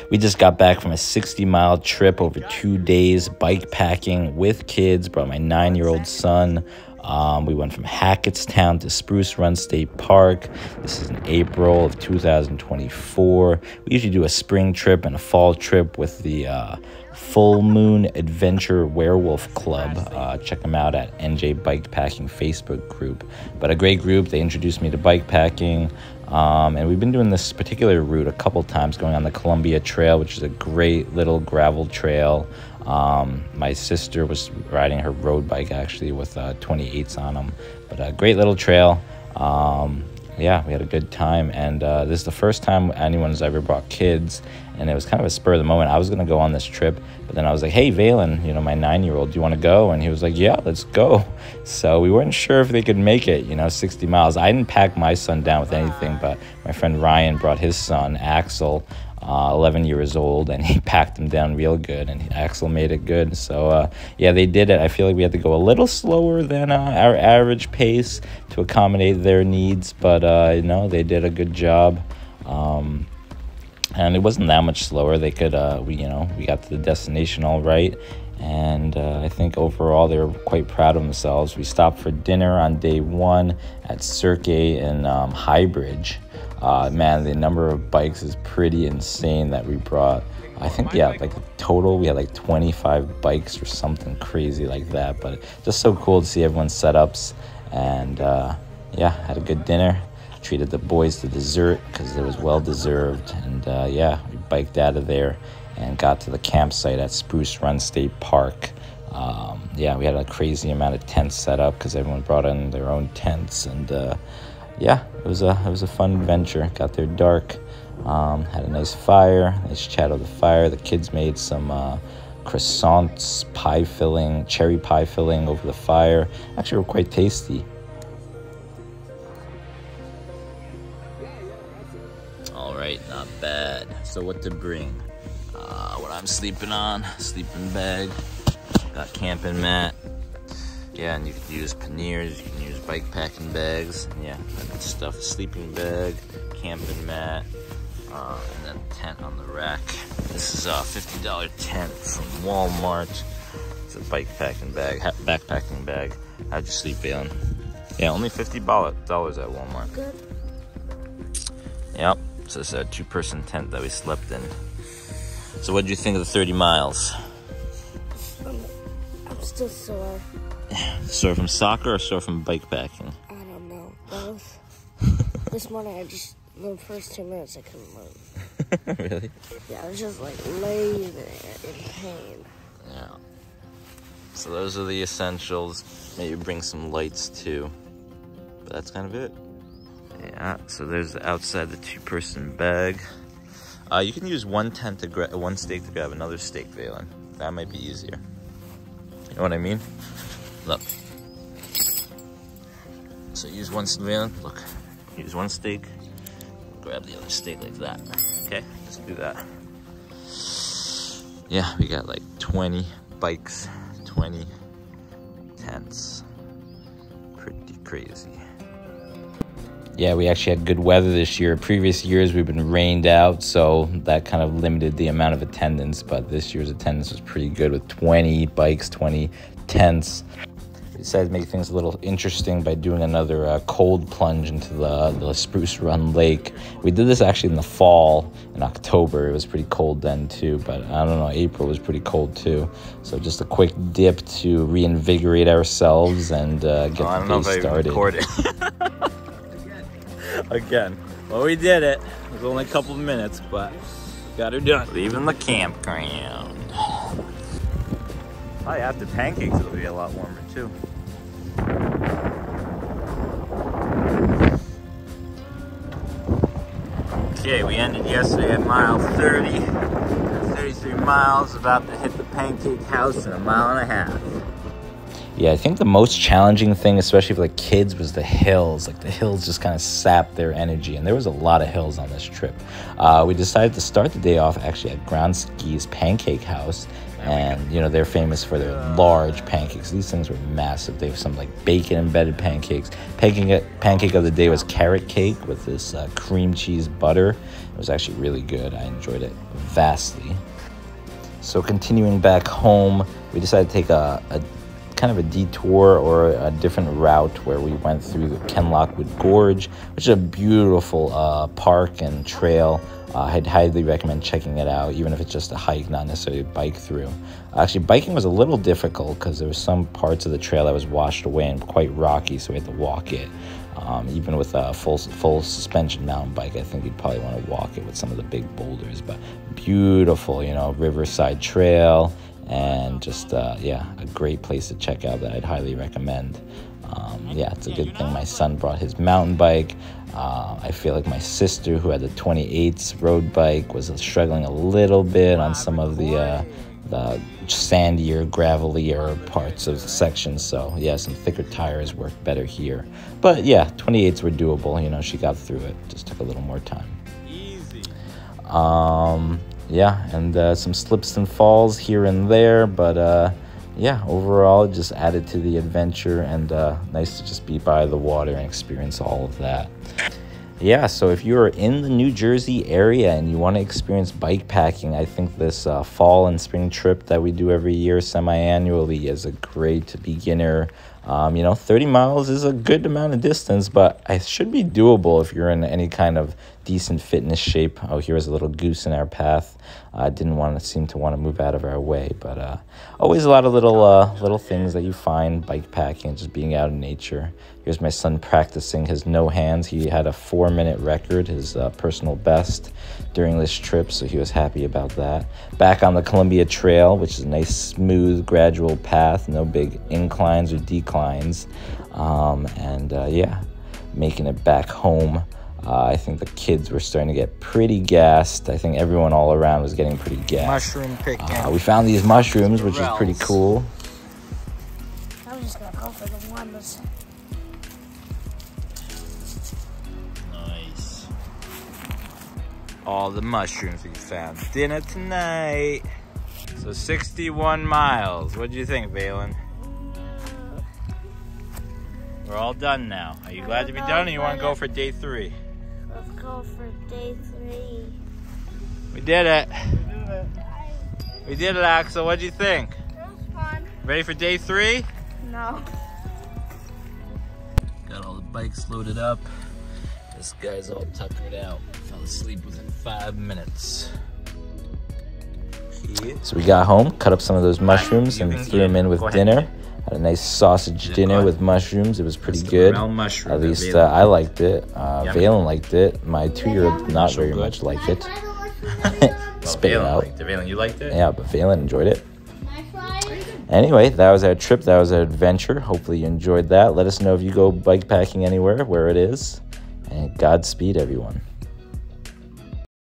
We just got back from a 60-mile trip over 2 days, bike packing with kids. Brought my 9-year-old son. We went from Hackettstown to Spruce Run State Park. This is in April of 2024. We usually do a spring trip and a fall trip with the Full Moon Adventure Werewolf Club. Check them out at NJ BikePacking Facebook group. But a great group. They introduced me to bikepacking. And we've been doing this particular route a couple times, going on the Columbia Trail, which is a great little gravel trail. My sister was riding her road bike actually with 28s on them, but a great little trail. Yeah, we had a good time, and this is the first time anyone's ever brought kids, and it was kind of a spur of the moment. I was going to go on this trip, but then I was like, hey, Valen, you know, my 9-year-old, do you want to go? And he was like, yeah, let's go. So we weren't sure if they could make it, you know, 60 miles. I didn't pack my son down with anything, but my friend Ryan brought his son, Axel, 11 years old, and he packed him down real good, and Axel made it good. So yeah, they did it. I feel like we had to go a little slower than our average pace to accommodate their needs, but you know, they did a good job. And it wasn't that much slower. They could we got to the destination all right, and I think overall they were quite proud of themselves. We stopped for dinner on day 1 at Cirque in Highbridge. Man, the number of bikes is pretty insane that we brought. I think, yeah, like total, we had like 25 bikes or something crazy like that. But just so cool to see everyone's setups. And yeah, had a good dinner. Treated the boys to dessert because it was well deserved. And yeah, we biked out of there and got to the campsite at Spruce Run State Park. Yeah, we had a crazy amount of tents set up because everyone brought in their own tents, and yeah, it was a fun adventure. Got there dark, had a nice fire, nice chat over the fire. The kids made some croissants, cherry pie filling over the fire. Actually, were quite tasty. All right, not bad. So what to bring? What I'm sleeping on, sleeping bag. Got camping mat. Yeah, and you can use panniers, you can use bike packing bags, and yeah, that good stuff. Sleeping bag, camping mat, and then tent on the rack. This is a $50 tent from Walmart. It's a bike packing bag, backpacking bag. How'd you sleep, Valen? Yeah, only $50 at Walmart. Good. Yep, so it's a 2-person tent that we slept in. So what did you think of the 30 miles? I'm still sore. Sore from soccer or sore from bike packing? I don't know, both. This morning the first 2 minutes I couldn't move. Really? Yeah, I was just like laying there in pain. Yeah. So those are the essentials. Maybe bring some lights too. But that's kind of it. Yeah, so there's outside the 2-person bag. You can use one tent to grab one stake to grab another stake, Valen. That might be easier. You know what I mean? Look. So use one, Valen. Look. Use one stake. Grab the other stake like that. Okay, just do that. Yeah, we got like 20 bikes, 20 tents. Pretty crazy. Yeah, we actually had good weather this year. Previous years we've been rained out, so that kind of limited the amount of attendance, but this year's attendance was pretty good with 20 bikes, 20 tents. We decided to make things a little interesting by doing another cold plunge into the Spruce Run Lake. We did this actually in the fall, in October. It was pretty cold then too, but I don't know, April was pretty cold too. So just a quick dip to reinvigorate ourselves and get the day started. Again, well, we did it. It was only a couple of minutes, but got her done. Leaving the campground. Probably after pancakes, it'll be a lot warmer too. Okay, we ended yesterday at mile 30. 33 miles, about to hit the pancake house in a mile and a half. Yeah, I think the most challenging thing, especially for the kids, was the hills. Like, the hills just kind of sapped their energy, and there was a lot of hills on this trip. We decided to start the day off actually at Ground Ski's Pancake House, and you know, they're famous for their large pancakes. These things were massive. They have some like bacon embedded pancakes. Pancake of the day was carrot cake with this cream cheese butter. It was actually really good. I enjoyed it vastly. So continuing back home, we decided to take a kind of a detour or a different route where we went through the Kenlockwood Gorge, which is a beautiful park and trail. I'd highly recommend checking it out, even if it's just a hike, not necessarily a bike through. Actually, biking was a little difficult because there were some parts of the trail that was washed away and quite rocky, so we had to walk it. Even with a full suspension mountain bike, I think you'd probably want to walk it with some of the big boulders. But beautiful, you know, riverside trail, and just yeah, a great place to check out that I'd highly recommend. Yeah, it's a good thing my son brought his mountain bike. I feel like my sister, who had the 28s road bike, was struggling a little bit on some of the sandier, gravelier parts of sections. So yeah, some thicker tires worked better here. But yeah, 28s were doable. You know, she got through it. Just took a little more time. Easy. Yeah, and some slips and falls here and there, but yeah, overall it just added to the adventure, and nice to just be by the water and experience all of that. Yeah, so if you're in the New Jersey area and you want to experience bike packing, I think this fall and spring trip that we do every year semi-annually is a great beginner. You know, 30 miles is a good amount of distance, but it should be doable if you're in any kind of decent fitness shape. Oh, here's a little goose in our path. Didn't seem to want to move out of our way, but always a lot of little things that you find bike packing, just being out in nature. Here's my son practicing his no hands. He had a 4-minute record, his personal best during this trip, so he was happy about that. Back on the Columbia Trail, which is a nice, smooth, gradual path, no big inclines or declines, and yeah, making it back home. I think the kids were starting to get pretty gassed. I think everyone all around was getting pretty gassed. Mushroom picking. We found these mushrooms, which is pretty cool. I'm just gonna go for the one that's... Nice. All the mushrooms we found. Dinner tonight. So 61 miles. What do you think, Valen? We're all done now. Are you glad to be done, or you want to go for day 3? Let's go for day 3. We did it. We did it, Axel. What do you think? It was fun. Ready for day 3? No. Got all the bikes loaded up. This guy's all tuckered out. Fell asleep within 5 minutes. So we got home, cut up some of those mushrooms, and threw them in with dinner. Had a nice sausage dinner with mushrooms. It was pretty good. At least I liked it. Valen liked it. My 2-year-old did not very much like it. Spit it out. Valen, you liked it? Yeah, but Valen enjoyed it. Anyway, that was our trip. That was our adventure. Hopefully you enjoyed that. Let us know if you go bike packing anywhere, where it is. And Godspeed, everyone.